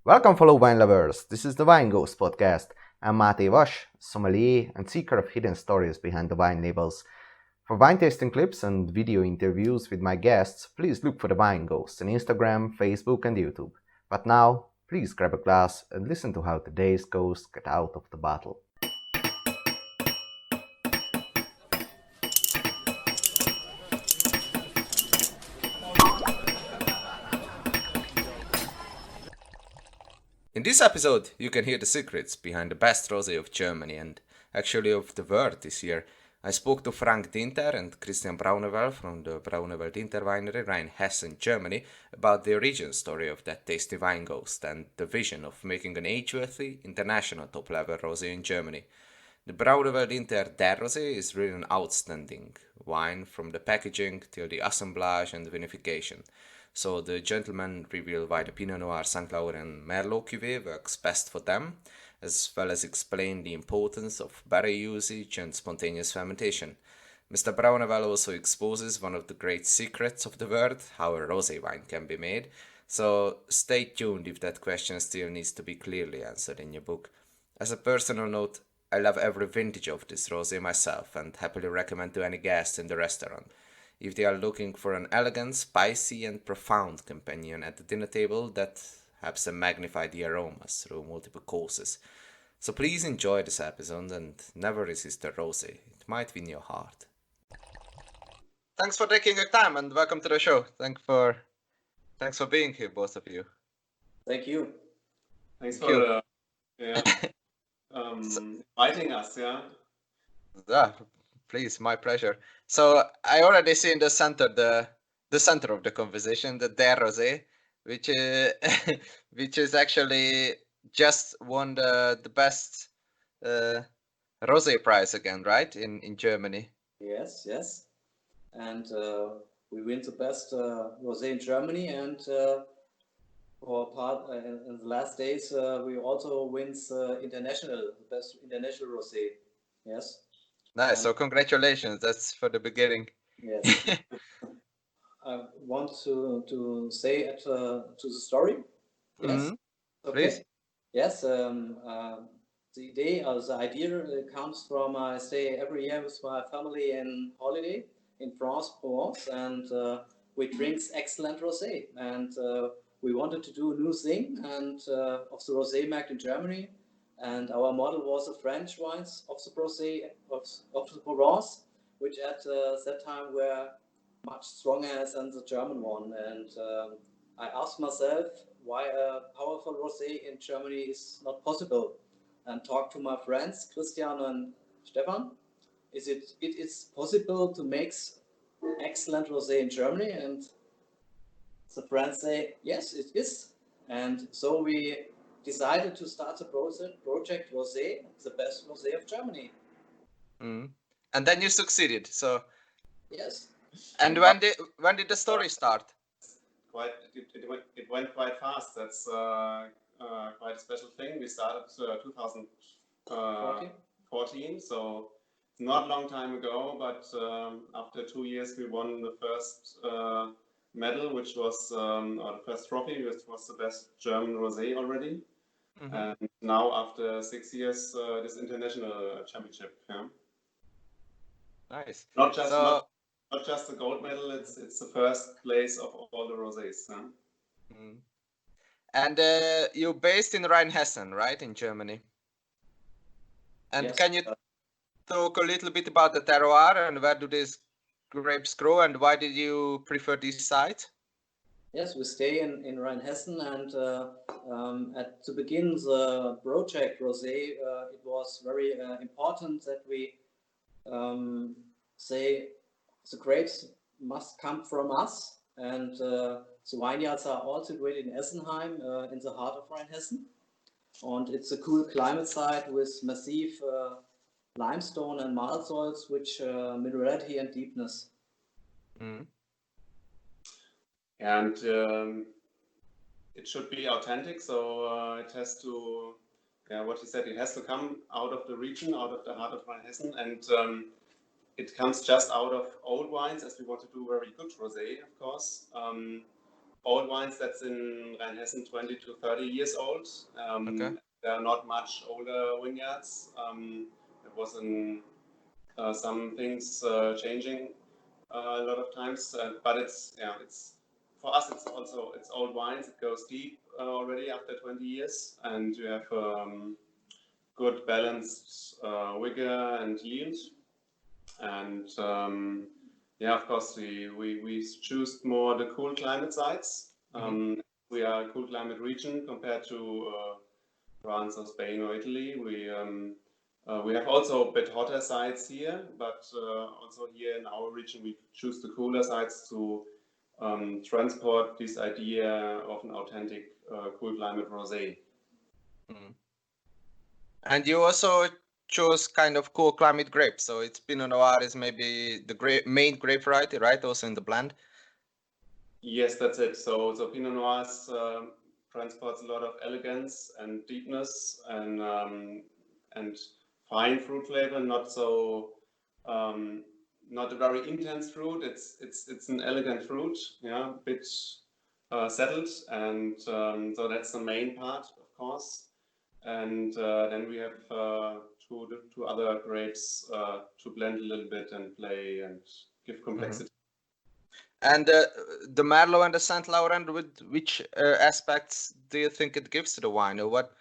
Welcome, fellow wine lovers. This is the Wine Ghost podcast. I'm Mate Vash, sommelier and seeker of hidden stories behind the wine labels. For wine tasting clips and video interviews with my guests, please look for the Wine Ghost on Instagram, Facebook, and YouTube. But now, please grab a glass and listen to how today's ghosts get out of the bottle. In this episode, you can hear the secrets behind the best rosé of Germany and actually of the world this year. I spoke to Frank Dinter and Christian Braunewell from the Braunewell Dinter winery, Rheinhessen, Germany, about the origin story of that tasty wine ghost and the vision of making an age-worthy, international top-level rosé in Germany. The Braunewell Dinter der Rosé is really an outstanding wine, from the packaging till the assemblage and vinification. So the gentlemen reveal why the Pinot Noir, St. Laurent and Merlot cuvée works best for them, as well as explain the importance of barrel usage and spontaneous fermentation. Mr. Braunewell also exposes one of the great secrets of the world, how a rosé wine can be made. So stay tuned if that question still needs to be clearly answered in your book. As a personal note, I love every vintage of this rosé myself and happily recommend to any guest in the restaurant. If they are looking for an elegant, spicy and profound companion at the dinner table that helps them magnify the aromas through multiple courses. So please enjoy this episode and never resist a rosé. It might win your heart. Thanks for taking your time and welcome to the show. Thanks for being here, both of you. Thank you. Thanks for inviting us. Yeah, please, my pleasure. So I already see in the center the center of the conversation, the Der Rosé, which is actually just won the best rosé prize again, right? In Germany. Yes. And we win the best rosé in Germany, and for part in the last days we also wins the best international rosé. Yes. Nice. So congratulations. That's for the beginning. Yes. I want to say to the story. Yes. Mm-hmm. Okay. Please. Yes. The idea comes from I stay every year with my family in holiday in France, Provence, and we drink excellent rosé. And we wanted to do a new thing and of the rosé market in Germany. And our model was the French wines of the rosé of the Provence, which at that time were much stronger than the German one. And I asked myself why a powerful rosé in Germany is not possible, and talked to my friends Christian and Stefan. It is possible to make excellent rosé in Germany? And the friends say yes, it is. And so we decided to start the project Rosé, the best rosé of Germany. And then you succeeded. So yes. And when did the story start? It went quite fast. That's quite a special thing. We started 2014, so not a long time ago. But after 2 years, we won the first medal, which was or the first trophy, which was the best German rosé already. Mm-hmm. And now, after 6 years, this international championship. Yeah. Nice. Not just the gold medal, it's the first place of all the rosés. Huh? Mm. And you're based in Rheinhessen, right, in Germany? And yes. Can you talk a little bit about the terroir and where do these grapes grow and why did you prefer this site? Yes, we stay in Rheinhessen, and at the beginning the project Rosé, it was very important that we say the grapes must come from us, and the vineyards are all situated in Essenheim, in the heart of Rheinhessen, and it's a cool climate site with massive limestone and marl soils, which minerality and deepness. Mm. And it should be authentic, so it has to, what you said, it has to come out of the region, out of the heart of Rheinhessen, and it comes just out of old wines, as we want to do very good rosé, of course. old wines that's in Rheinhessen 20 to 30 years old. Okay. There are not much older vineyards. There was some things changing a lot of times, but it's for us it's old wines. It goes deep already after 20 years, and you have good balanced vigor and yield. And of course we choose more the cool climate sites. We are a cool climate region compared to France or Spain or Italy. We have also a bit hotter sites here, but also here in our region we choose the cooler sites to transport this idea of an authentic cool climate rosé. And you also chose kind of cool climate grapes, so it's Pinot Noir is maybe the main grape variety, right? Also in the blend. Yes, that's it. So Pinot Noir transports a lot of elegance and deepness and fine fruit flavor, not a very intense fruit. It's an elegant fruit, a bit settled, and so that's the main part, of course. And then we have two other grapes to blend a little bit and play and give complexity. And the Merlot and the Saint Laurent, with which aspects do you think it gives to the wine, or what?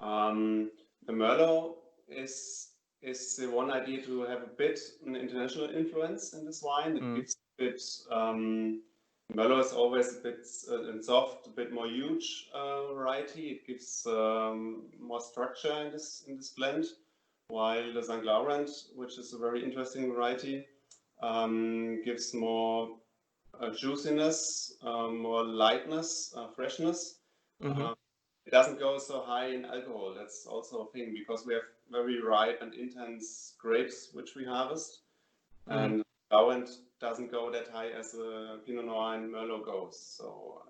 The Merlot is the one idea to have a bit an international influence in this wine. It gives a bit. Merlot is always a bit soft, a bit more huge variety. It gives more structure in this blend, while the St. Laurent, which is a very interesting variety, gives more juiciness, more lightness, freshness. It doesn't go so high in alcohol. That's also a thing, because we have very ripe and intense grapes which we harvest, and Laurent doesn't go that high as a Pinot Noir and Merlot goes. So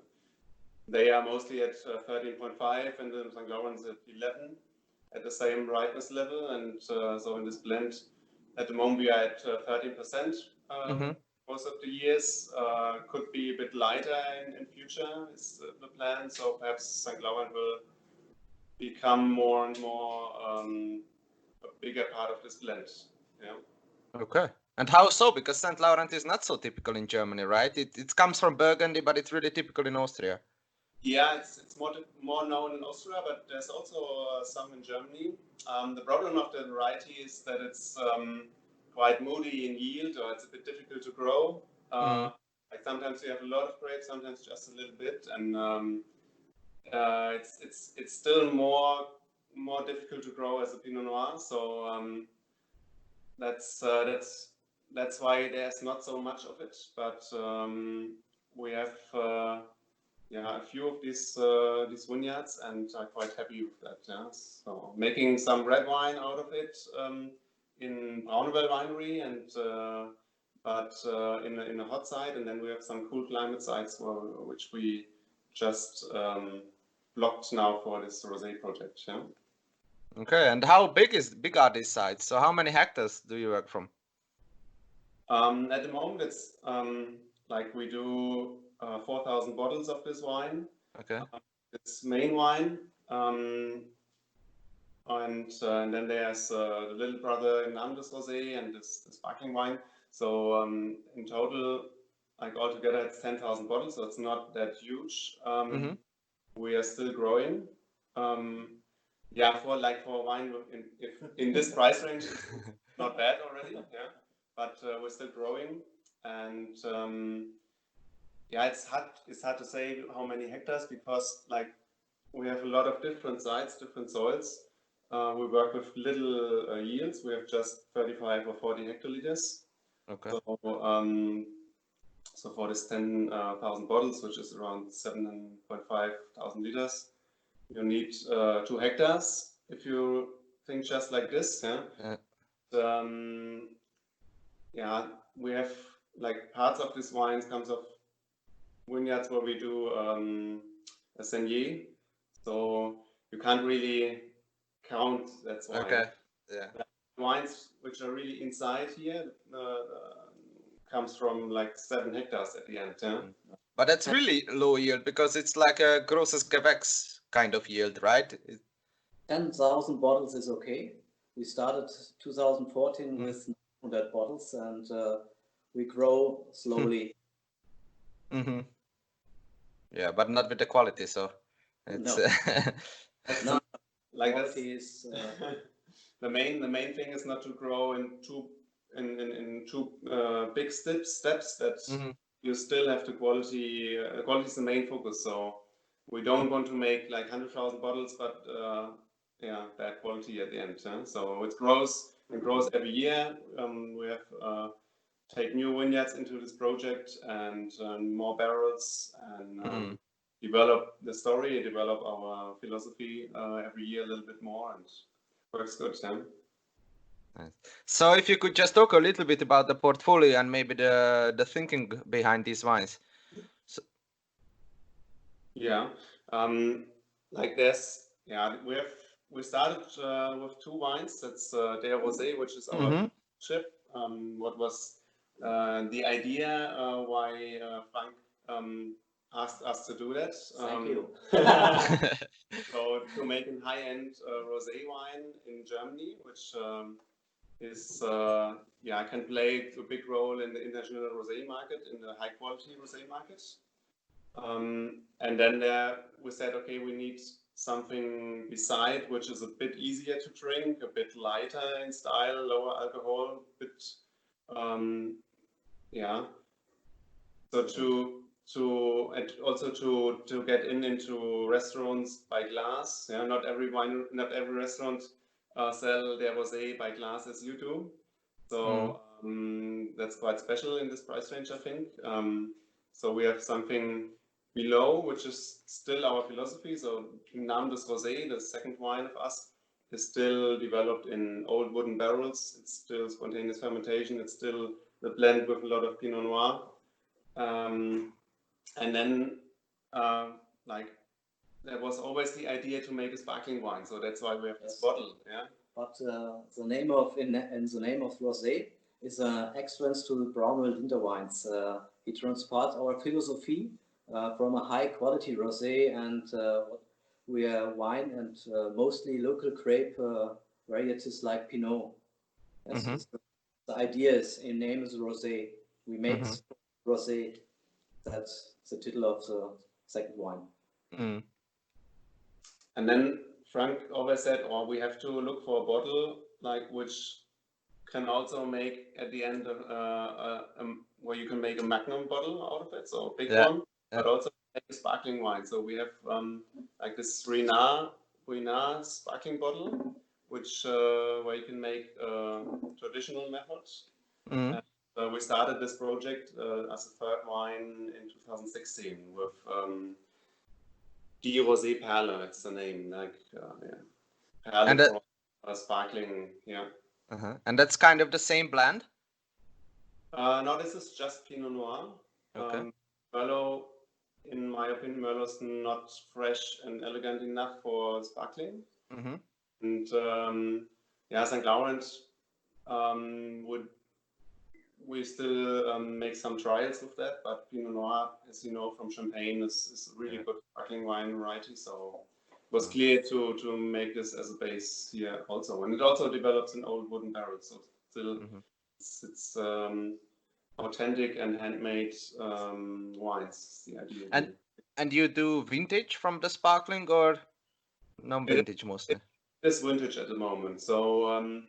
they are mostly at 13.5, and the St. Laurent is at 11 at the same ripeness level. And so in this blend, at the moment we are at 13%. Most of the years could be a bit lighter in future is the plan. So perhaps St. Laurent will become more and more a bigger part of this blend. Yeah. Okay. And how so? Because St. Laurent is not so typical in Germany, right? It comes from Burgundy, but it's really typical in Austria. Yeah, it's more known in Austria, but there's also some in Germany. The problem of the variety is that it's quite moody in yield, or it's a bit difficult to grow. Like sometimes you have a lot of grapes, sometimes just a little bit, and it's still more difficult to grow as a Pinot Noir. So that's why there's not so much of it. But we have a few of these vineyards, and I'm quite happy with that. Yeah? So making some red wine out of it in Braunewell winery, and but in a hot site, and then we have some cool climate sites which we just blocked now for this rosé project. Yeah. Okay, and how big are these sites? So how many hectares do you work from? At the moment, it's like we do 4,000 bottles of this wine. Okay. It's main wine, and then there's the little brother in Namdes Rosé and this sparkling wine. So in total, like altogether, it's 10,000 bottles. So it's not that huge. We are still growing. For wine in this price range, it's not bad already. Yeah, but we're still growing, and it's hard to say how many hectares, because like we have a lot of different sites, different soils. We work with little yields. We have just 35 or 40 hectoliters. Okay. So for this 10,000 bottles, which is around 7.5 thousand liters, you need 2 hectares if you think just like this. We have like parts of this wines comes of vineyards where we do a saignée, so you can't really count. That's why. Okay. Yeah. Wines which are really inside here comes from like 7 hectares at the end. Yeah. But that's really low yield because it's like a Grosses Gewächs kind of yield, right? 10,000 bottles is okay. We started 2014 with 100 bottles, and we grow slowly. Mm-hmm. Yeah, but not with the quality, so it's No, like quality is the main thing is not to grow in too big steps that you still have the quality. Quality is the main focus. So we don't want to make like 100,000 bottles, but bad quality at the end. So it grows every year. We have take new vineyards into this project and more barrels and develop the story, develop our philosophy every year a little bit more, and works good. Nice. So if you could just talk a little bit about the portfolio and maybe the thinking behind these wines. So, like this, we started with two wines. That's Der Rosé, which is our ship. What was the idea why Frank asked us to do that? Thank you. So to make a high-end rosé wine in Germany, which is can play a big role in the international rosé market, in the high-quality rosé market. And then we said, okay, we need something beside, which is a bit easier to drink, a bit lighter in style, lower alcohol, bit So and also to get into restaurants by glass. Not every restaurant sell their rosé by glass as you do. So that's quite special in this price range, I think. So we have something below, which is still our philosophy. So Namen des Rosé, the second wine of us, is still developed in old wooden barrels. It's still spontaneous fermentation. It's still the blend with a lot of Pinot Noir. And then, there was always the idea to make a sparkling wine. So that's why we have this bottle. Yeah. But the name of in the name of Rosé is an excellence to the Braunewell Dinter wines. It transports our philosophy from a high quality rosé and we are wine and mostly local grape varieties like Pinot. Yes, the idea is in name is rosé. We make rosé. That's the title of the second wine. And then Frank always said, we have to look for a bottle which can also make at the end where you can make a magnum bottle out of it, so a big one, but also make a sparkling wine. So we have like this Ruinart sparkling bottle, which where you can make traditional methods. And we started this project as a third wine in 2016 with Die Rosé Perle. It's the name, Perle and sparkling, And that's kind of the same blend? No, this is just Pinot Noir. Okay. Merlot, in my opinion, Merlot is not fresh and elegant enough for sparkling. And St. Laurent we still make some trials with that, but Pinot Noir, as you know from Champagne, is a really good sparkling wine variety. So it was clear to make this as a base here also. And it also develops in old wooden barrels. So still it's authentic and handmade wines, the idea. And you do vintage from the sparkling or non-vintage mostly? It is vintage at the moment. So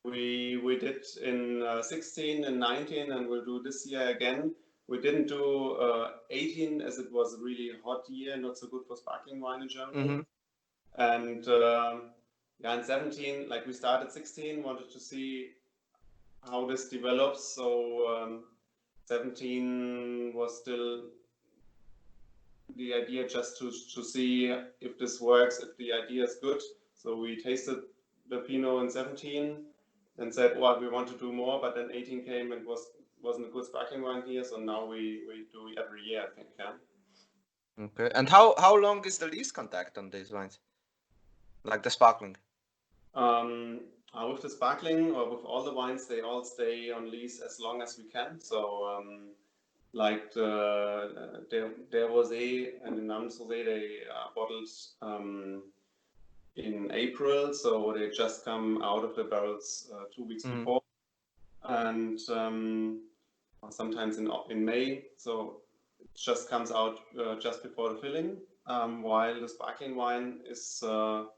we did in 16 and 19 and we'll do this year again. We didn't do 18 as it was a really hot year, not so good for sparkling wine in Germany. And in 17, we started 16, wanted to see how this develops. So 17 was still the idea just to see if this works, if the idea is good. So we tasted the Pinot in 17 and said, we want to do more, but then 18 came and wasn't a good sparkling wine here, so now we do it every year, I think. Okay. And how long is the lease contract on these wines? Like the sparkling? With the sparkling or with all the wines, they all stay on lease as long as we can. So like der Rosé and the Nams Rosé, they are bottled in April, so they just come out of the barrels 2 weeks before, and sometimes in May, so it just comes out just before the filling, while the sparkling wine is on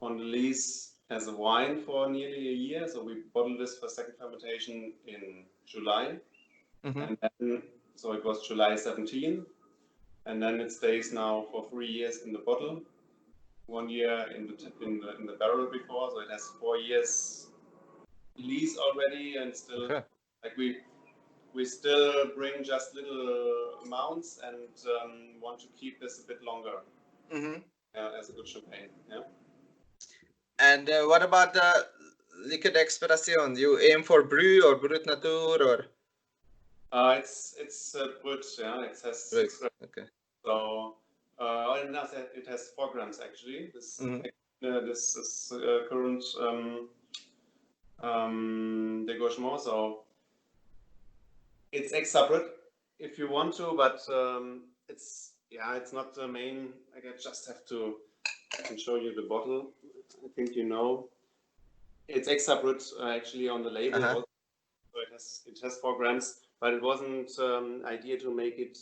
the lease as a wine for nearly a year. So we bottled this for second fermentation in July, and then so it was July 17, and then it stays now for 3 years in the bottle. 1 year in the barrel before, so it has 4 years lease already, and still like we still bring just little amounts and want to keep this a bit longer as a good champagne. Yeah. And what about the liquid expression? You aim for Bru or Brut Natur or? It's Brut, yeah. It has Brut. 6 grams. Okay. So it has 4 grams actually. This is current dégorgement. So it's extra Brut if you want to, but it's not the main. I just have to. I can show you the bottle. I think you know. It's extra Brut actually on the label. Also. So it has 4 grams, but it wasn't idea to make it.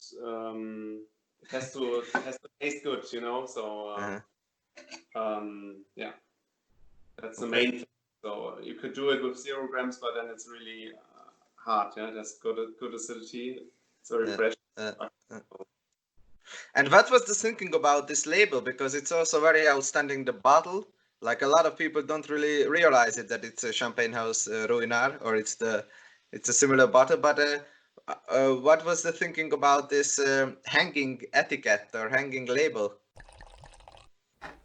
It has to taste good, you know. So yeah, that's the main thing. So you could do it with 0 grams, but then it's really hard. Yeah, it has good acidity. It's very fresh. And what was the thinking about this label? Because it's also very outstanding, the bottle. Like a lot of people don't really realize it, that it's a Champagne House Ruinart, or it's a similar bottle. But what was the thinking about this hanging etiquette or hanging label?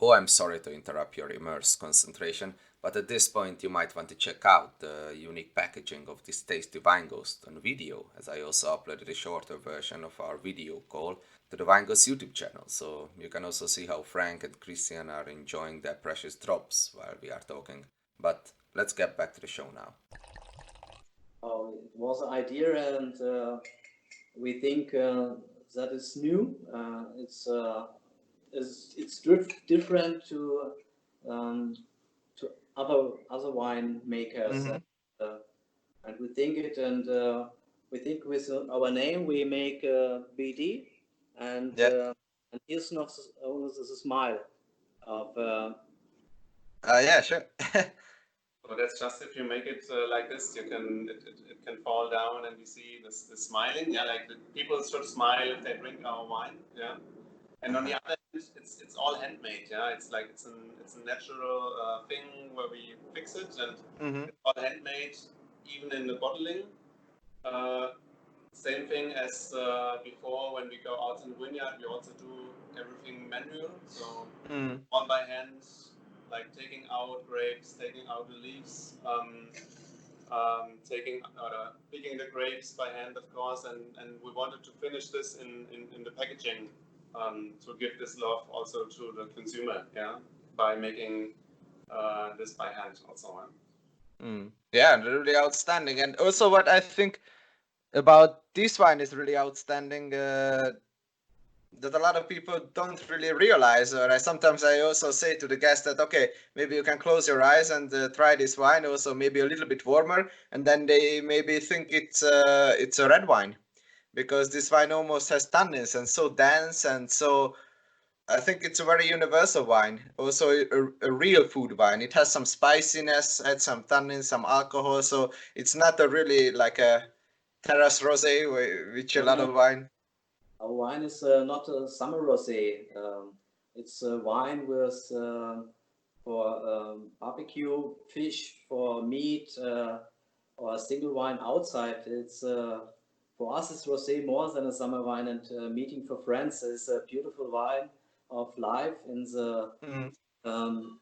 Oh, I'm sorry to interrupt your immersed concentration, but at this point you might want to check out the unique packaging of this tasty wine ghost on video, as I also uploaded a shorter version of our video call to the Wine Ghost YouTube channel, so you can also see how Frank and Christian are enjoying their precious drops while we are talking. But let's get back to the show now. It was an idea, and we think that is new. It's different to other wine makers, and we think it, and we think with our name we make BD, and here's not only the smile of. Yeah, sure. So that's just if you make it like this, it can fall down, and you see this smiling. Yeah, like the people should smile if they drink our wine. Yeah. And on the other hand, it's all handmade. Yeah, it's like it's a natural thing where we fix it, and it's all handmade, even in the bottling. Same thing as before when we go out in the vineyard, we also do everything manual, so all by hand, like taking out grapes, taking out the leaves, picking the grapes by hand, of course, and we wanted to finish this in the packaging. To give this love also to the consumer, yeah, by making this by hand also. Yeah, really outstanding. And also what I think about this wine is really outstanding, that a lot of people don't really realize, or sometimes I also say to the guests that, okay, maybe you can close your eyes and try this wine, also maybe a little bit warmer, and then they maybe think it's a red wine. Because this wine almost has tannins and so dense, and so I think it's a very universal wine. Also a real food wine. It has some spiciness, had some tannins, some alcohol, so it's not a really like a terrace rosé, which a lot of wine. Our wine is not a summer rosé. It's a wine with for barbecue, fish, for meat, or a single wine outside. It's for us, it's rosé more than a summer wine, and meeting for friends is a beautiful wine of life in the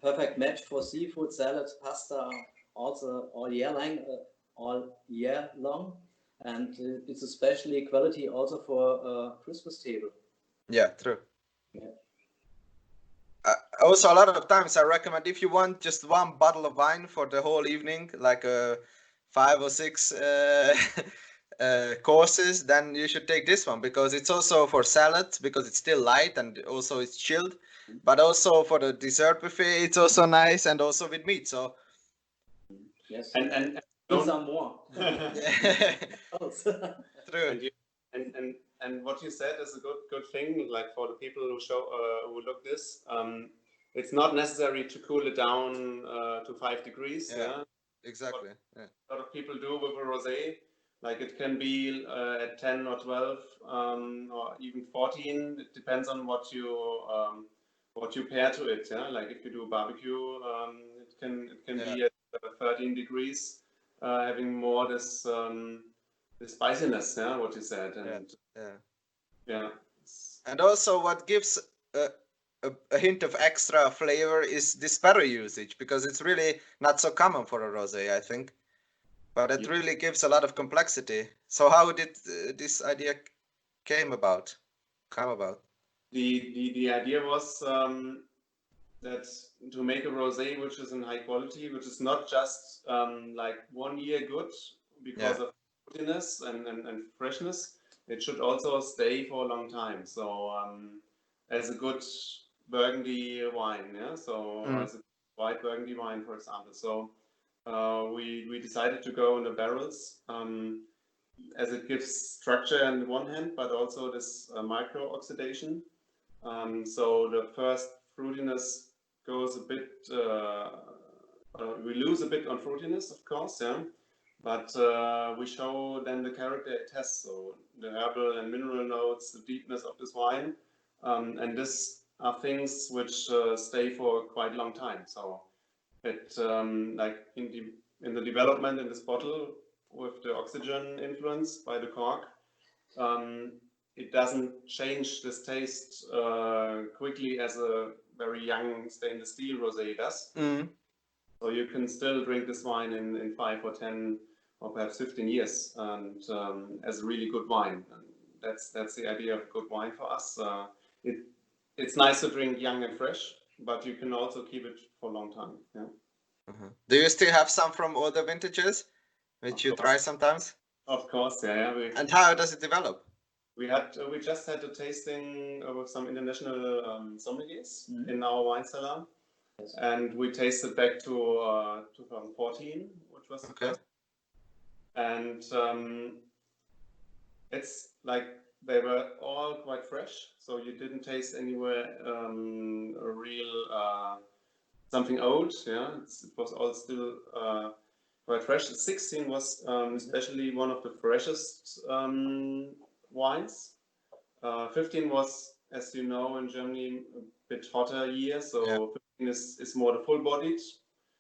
perfect match for seafood, salads, pasta, also all year long, and it's especially quality also for Christmas table. Yeah, true. Yeah. Also, a lot of times I recommend, if you want just one bottle of wine for the whole evening, like 5 or 6 courses, then you should take this one because it's also for salads because it's still light and also it's chilled, but also for the dessert buffet it's also nice and also with meat. So Yes. And Need don't some more. true. And what you said is a good thing. Like for the people who look this, it's not necessary to cool it down to 5 degrees. Yeah, Exactly. Yeah. a lot of people do with a rosé. Like it can be at 10 or 12 or even 14. It depends on what you pair to it. Yeah, like if you do barbecue, it can be at 13 degrees, having more this the spiciness. Yeah, what you said, and yeah. And also, what gives a hint of extra flavor is the sparrow usage because it's really not so common for a rosé, I think. But it really gives a lot of complexity. So how did this idea come about? The idea was that to make a rosé which is in high quality, which is not just like 1 year good because of fruitiness and freshness, it should also stay for a long time. So as a good Burgundy wine, yeah. So as a white Burgundy wine, for example. So we decided to go in the barrels. As it gives structure on the one hand, but also this micro oxidation. So the first fruitiness goes a bit, we lose a bit on fruitiness, of course, yeah. But we show then the character it has, so the herbal and mineral notes, the deepness of this wine, and this are things which stay for quite a long time. So it like in the development in this bottle with the oxygen influence by the cork, it doesn't change this taste quickly as a very young stainless steel rosé does. So you can still drink this wine in 5 or 10 or perhaps 15 years, and as a really good wine. And that's the idea of good wine for us. It's nice to drink young and fresh, but you can also keep it for a long time. Yeah. Do you still have some from older vintages, which you try sometimes? Of course, yeah. And how does it develop? We just had a tasting with some international sommeliers in our wine cellar, and we tasted back to 2014, which was the first. And it's like they were all quite fresh, so you didn't taste anywhere a real something old. Yeah, it was all still quite fresh. 16 was especially one of the freshest wines. 15 was, as you know, in Germany, a bit hotter year, so 15 is more the full-bodied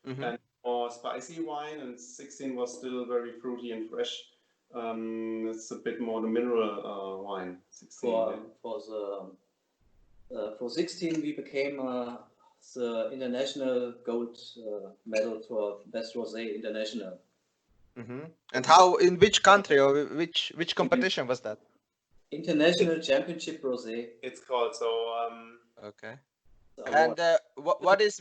and more spicy wine, and 16 was still very fruity and fresh. It's a bit more the mineral wine. 16, for 16 we became the international gold medal for best rosé international. And how? In which country or which competition was that? International Championship Rosé. It's called so. Okay. And what is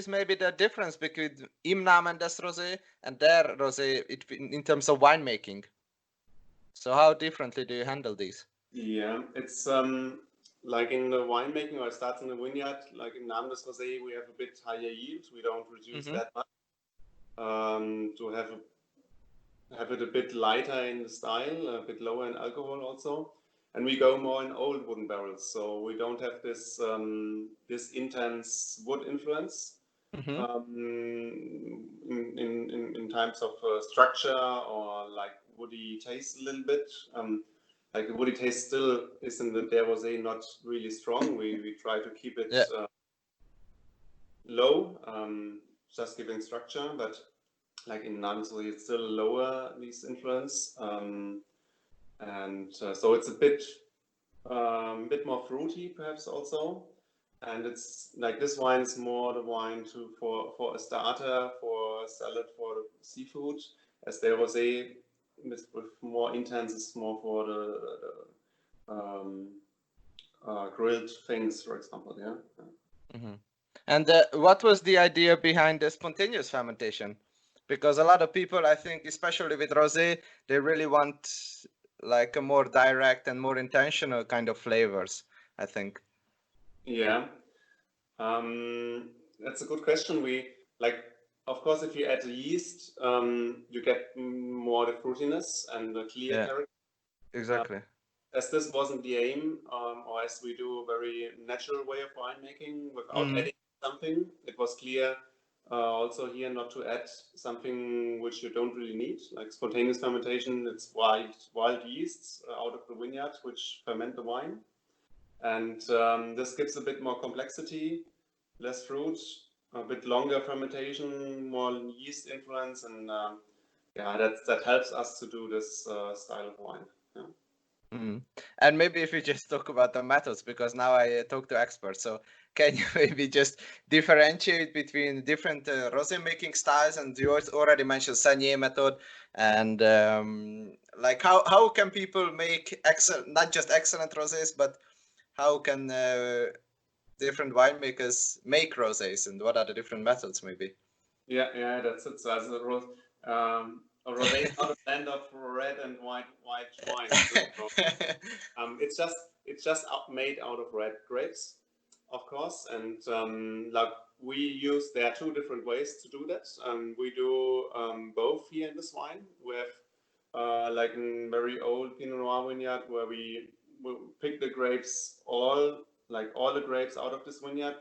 maybe the difference between Im Namen des Rosé and their rosé in terms of winemaking? So how differently do you handle these? Yeah, it's like in the winemaking, or it starts in the vineyard. Like in Namen des Rosé, we have a bit higher yield. We don't reduce that much to have it a bit lighter in the style, a bit lower in alcohol also. And we go more in old wooden barrels, so we don't have this this intense wood influence in times of structure or like woody taste a little bit. Like the woody taste still is in the rosé not really strong. We try to keep it low, just giving structure, but like in Namsui, it's still lower this influence. And so it's a bit more fruity perhaps also, and it's like this wine is more the wine for a starter, for a salad, for the seafood, as the rosé with more intense is more for the grilled things, for example. And what was the idea behind the spontaneous fermentation? Because a lot of people, I think, especially with rosé, they really want like a more direct and more intentional kind of flavors, I think. Yeah, that's a good question. Of course, if you add the yeast, you get more the fruitiness and the clear Yeah, character. exactly. As this wasn't the aim, or as we do a very natural way of winemaking without adding something, it was clear also here not to add something which you don't really need, like spontaneous fermentation. It's wild yeasts out of the vineyard which ferment the wine, and this gives a bit more complexity, less fruit, a bit longer fermentation, more yeast influence, and yeah, that helps us to do this style of wine. Yeah. And maybe if we just talk about the methods, because now I talk to experts. So can you maybe just differentiate between different rosé making styles? And you already mentioned Sanier method, and like how can people make excellent, not just excellent rosés, but how can different winemakers make rosés, and what are the different methods maybe? Yeah, that's it. So as a rosé is not a blend of red and white wine. So, it's just made out of red grapes, of course. And like there are two different ways to do that. We do both here in this wine. We have like a very old Pinot Noir vineyard where we pick the grapes all the grapes out of this vineyard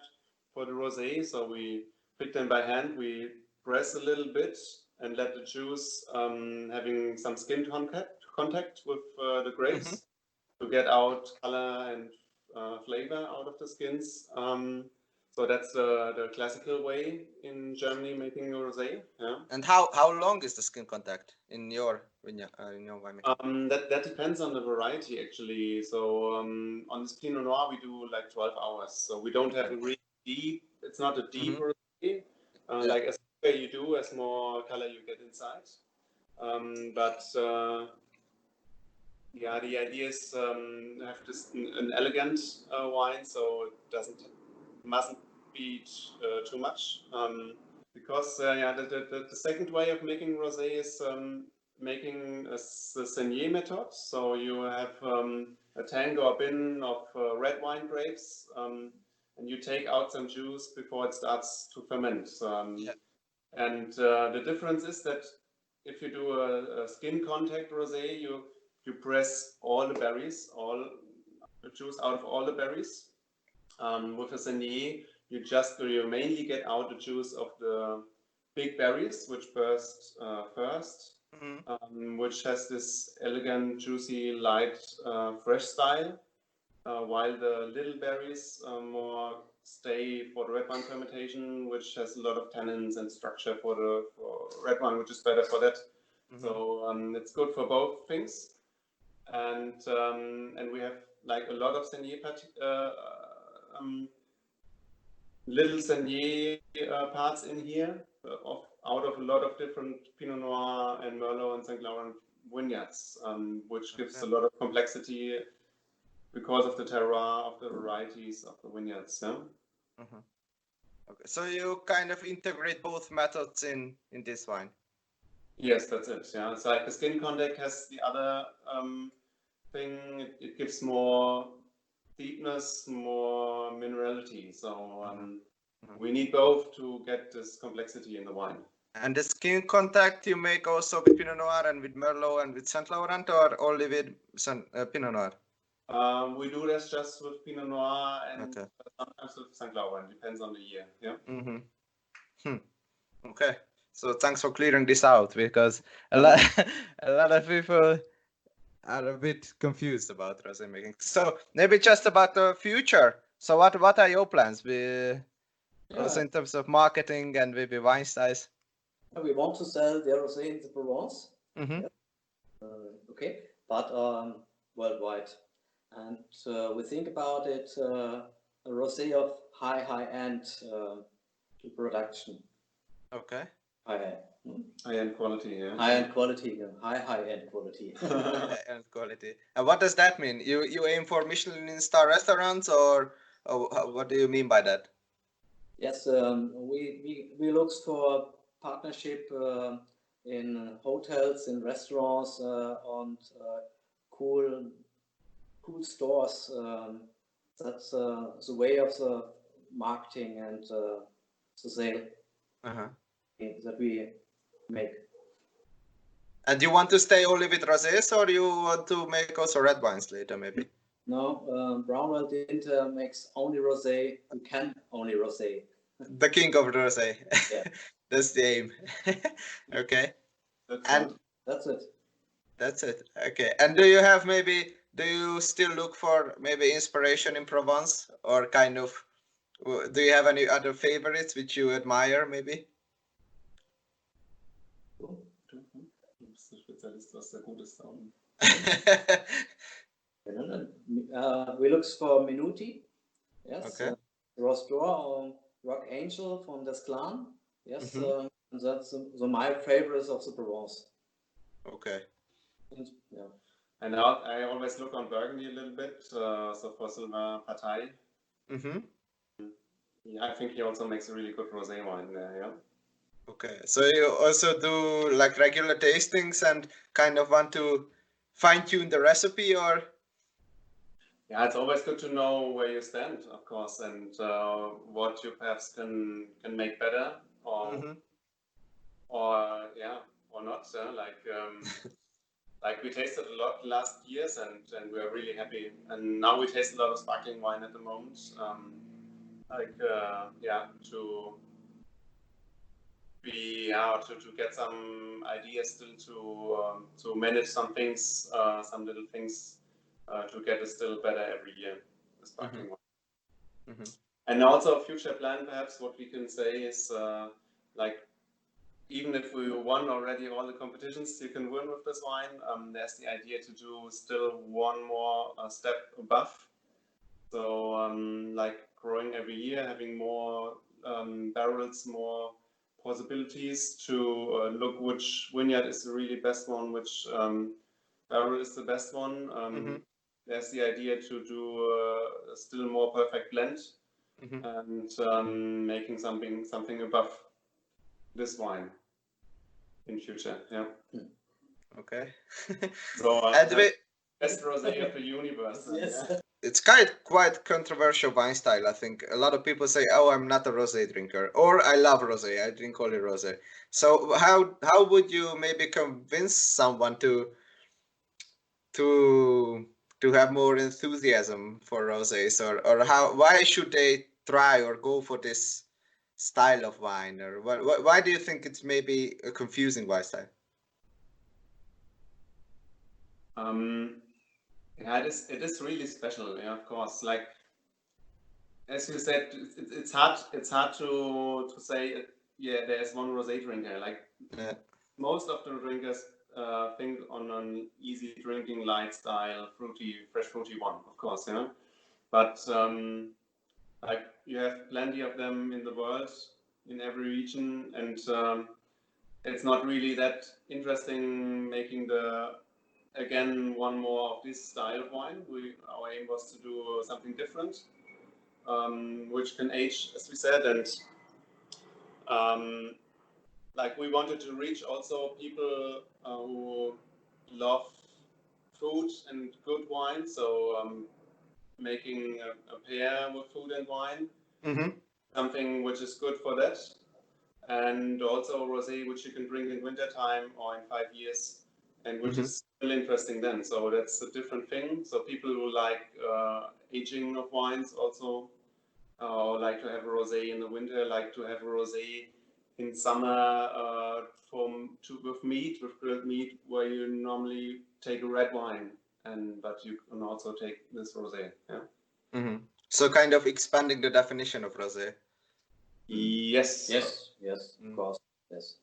for the rosé. So we pick them by hand. We press a little bit and let the juice having some skin contact with the grapes to get out color and flavor out of the skins. So that's the classical way in Germany making a rosé. Yeah. And how long is the skin contact in your winemaking? That depends on the variety actually. So on this Pinot Noir we do like 12 hours. So we don't have a really deep. It's not a deep rosé. Like as you do, as more color you get inside. But yeah, the idea is have this an elegant wine, so it mustn't be too much. Because yeah, the second way of making rosé is making the Saignée method. So you have a tank or a bin of red wine grapes, and you take out some juice before it starts to ferment. And the difference is that if you do a skin contact rosé, you press all the berries, all the juice out of all the berries. With a Saignée, you mainly get out the juice of the big berries, which burst first, which has this elegant, juicy, light, fresh style, while the little berries more stay for the red wine fermentation, which has a lot of tannins and structure for red wine, which is better for that. So it's good for both things, and we have like a lot of Saignée little Saignée parts in here out of a lot of different Pinot Noir and Merlot and St. Laurent vineyards, which gives a lot of complexity because of the terroir of the varieties of the vineyards. Yeah? Okay, so you kind of integrate both methods in this wine. Yes, that's it. Yeah, it's like the skin contact has the other thing. It gives more deepness, more minerality. So we need both to get this complexity in the wine. And the skin contact you make also with Pinot Noir and with Merlot and with Saint Laurent, or only with Pinot Noir? We do this just with Pinot Noir and sometimes with St. Laurent. Depends on the year. Yeah. Okay. So thanks for clearing this out, because a lot of people are a bit confused about rosé making. So maybe just about the future. So what are your plans also in terms of marketing and maybe wine styles? We want to sell the rosé in the Provence. Okay, but worldwide, and we think about it a rosé of high end production. Okay. High-end quality, yeah. High-end quality, high-end quality. High-end quality. And what does that mean? You aim for Michelin star restaurants, or what do you mean by that? Yes, we look for partnership in hotels, in restaurants, and cool stores. That's the way of the marketing and the sale that we make. And you want to stay only with rosés, or you want to make also red wines later, maybe? No, Braunewell Dinter makes only rosé. We can only rosé. The king of the rosé. Yeah. That's the aim. Okay. That's it. That's it. Okay. And do you still look for maybe inspiration in Provence, or kind of, do you have any other favorites which you admire, maybe? We look for Minuti, yes, Okay. Rose d'Or or Rock Angel from Desclan, yes, and that's my favorites of the Provence. Okay. Yeah. And I always look on Burgundy a little bit, so for Sylvain Patai. Yeah, I think he also makes a really good rosé wine there, yeah. Okay, so you also do like regular tastings and kind of want to fine-tune the recipe, or? Yeah, it's always good to know where you stand, of course, and what you perhaps can make better, or not. Like we tasted a lot last years, and we're really happy. And now we taste a lot of sparkling wine at the moment. To get some ideas still to manage some things, some little things to get it still better every year, the sparkling wine. And also a future plan, perhaps what we can say is like, even if we won already all the competitions you can win with this wine, there's the idea to do still one more step above. So like growing every year, having more barrels, more possibilities to look which vineyard is the really best one, which barrel is the best one. There's the idea to do still more perfect blend and making something above this wine in future. Yeah. Okay. So best rosé of the universe. Yes. Yeah. It's quite controversial wine style. I think a lot of people say, "Oh, I'm not a rosé drinker," or "I love rosé. I drink only rosé." So how would you maybe convince someone to have more enthusiasm for rosés, or why should they try or go for this style of wine, or why do you think it's maybe a confusing wine style? Yeah, it is really special. Yeah, of course. Like as you said, it's hard to say. Yeah, there's one rosé drinker. Like most of the drinkers think on an easy drinking, light style, fresh fruity one, of course. Yeah, but like you have plenty of them in the world, in every region, and it's not really that interesting making again one more of this style of wine. Our aim was to do something different, which can age, as we said, and like we wanted to reach also people who love food and good wine, so making a pair with food and wine, something which is good for that, and also rosé which you can drink in winter time or in 5 years, and which is still interesting then. So that's a different thing. So people who like aging of wines also like to have a rosé in the winter, like to have a rosé in summer with grilled meat, where you normally take a red wine, but you can also take this rosé. Yeah. So kind of expanding the definition of rosé. Yes. Yes, of course. Yes.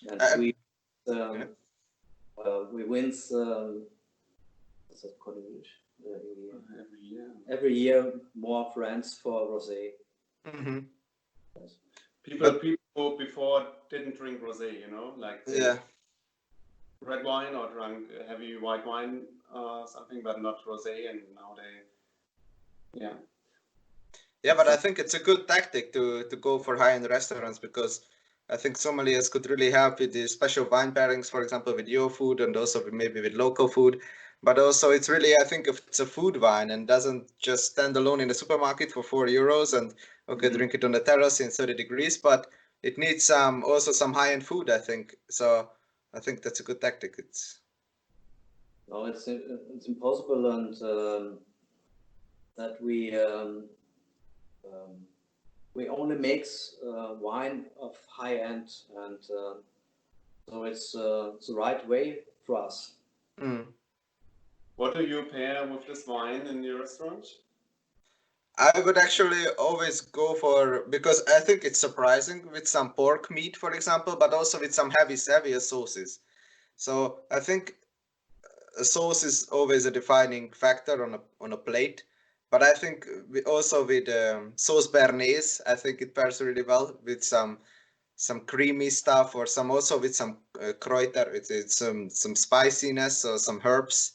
And we win every year more friends for rosé. Yes. People who before didn't drink rosé, like red wine or drank heavy white wine or something, but not rosé, and now they but I think it's a good tactic to go for high-end restaurants, because I think sommeliers could really help with the special wine pairings, for example, with your food and also maybe with local food. But also, it's really, I think, if it's a food wine and doesn't just stand alone in the supermarket for €4 and okay, drink it on the terrace in 30 degrees, but it needs also some high-end food, I think. So I think that's a good tactic. No, it's impossible, and that we only mix wine of high end, and so it's the right way for us. What do you pair with this wine in your restaurant? I would actually always go for, because I think it's surprising with some pork meat, for example, but also with some heavier sauces. So I think a sauce is always a defining factor on a plate. But I think also with sauce béarnaise, I think it pairs really well with some creamy stuff, or some also with some kräuter, it's some spiciness or some herbs,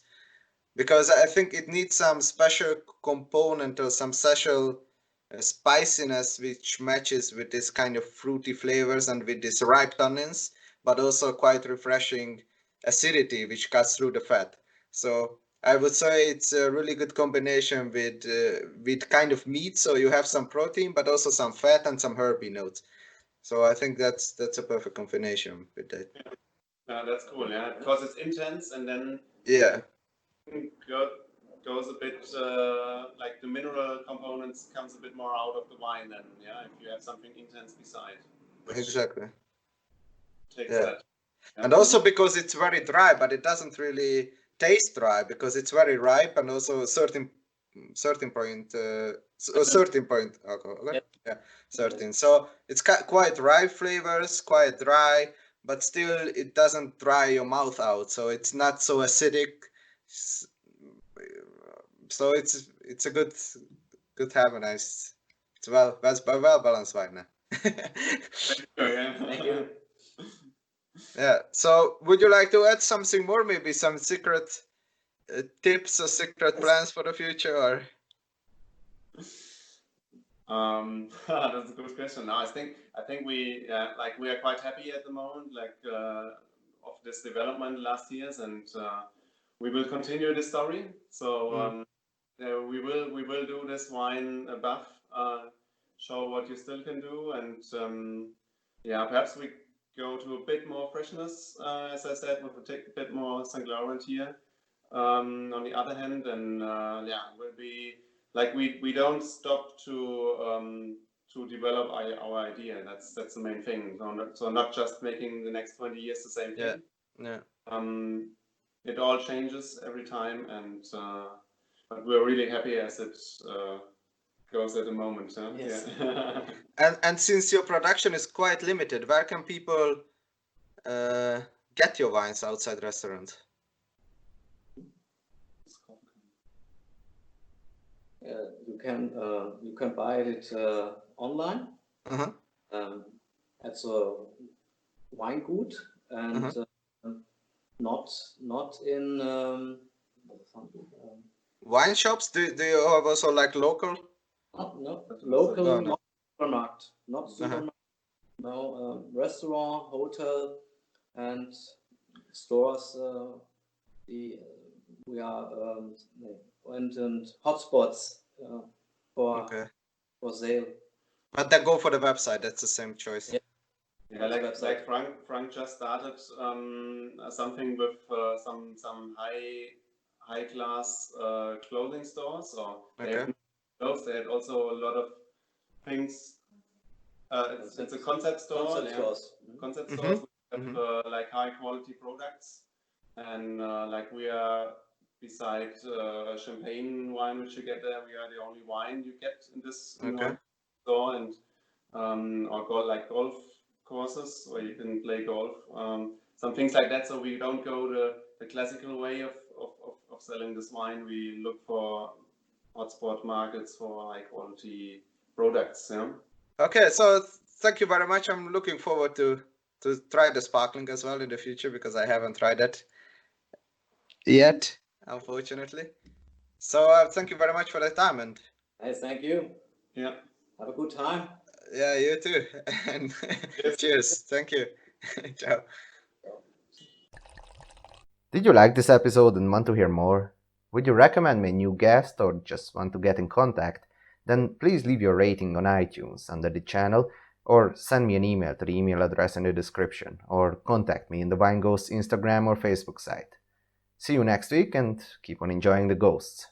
because I think it needs some special component or some special spiciness which matches with this kind of fruity flavors and with these ripe tannins, but also quite refreshing acidity which cuts through the fat. So I would say it's a really good combination with kind of meat, so you have some protein but also some fat and some herby notes. So I think that's a perfect combination with that. Yeah, that's cool. Yeah, because it's intense, and then yeah, goes a bit like the mineral components comes a bit more out of the wine. Then if you have something intense beside, exactly. Takes that. Yeah. And also because it's very dry, but it doesn't really taste dry because it's very ripe, and also a certain point alcohol. Okay? Yeah, certain. So it's quite ripe flavors, quite dry, but still it doesn't dry your mouth out. So it's not so acidic. So it's a good have a nice. It's well balanced wine now. Thank you. Yeah. So would you like to add something more? Maybe some secret tips or secret plans for the future, or? That's a good question. No, I think we we are quite happy at the moment, of this development last years, and we will continue the story. So we will do this wine above, show what you still can do, and perhaps we go to a bit more freshness, as I said, with a bit more St. Laurent here. On the other hand, and will be like we don't stop to develop our idea. That's the main thing. So not just making the next 20 years the same thing. Yeah. It all changes every time, and but we're really happy as it goes at the moment. Huh? Yes. Yeah. And since your production is quite limited, where can people get your wines outside restaurants? You can buy it online. At a Weingut, and not in wine shops. Do you have also like local? No, local, not supermarket, not supermarket. No, restaurant, hotel, and stores. We are and hotspots for sale. But then go for the website. That's the same choice. Yeah, like Frank just started something with some high class clothing stores. Or they had also a lot of things. It's a concept store. Concept stores with like high quality products, and like we are beside champagne wine which you get there. We are the only wine you get in this store, and or golf courses where you can play golf, some things like that. So we don't go the classical way of selling this wine. We look for hotspot markets for high quality products. Yeah. Okay, so thank you very much. I'm looking forward to try the sparkling as well in the future, because I haven't tried it yet, unfortunately. So thank you very much for the time, and thank you. Yeah. Have a good time. Yeah, you too. And cheers. Thank you. Ciao. Did you like this episode and want to hear more? Would you recommend me a new guest or just want to get in contact? Then please leave your rating on iTunes under the channel or send me an email to the email address in the description or contact me in the Wine Ghosts Instagram or Facebook site. See you next week and keep on enjoying the ghosts.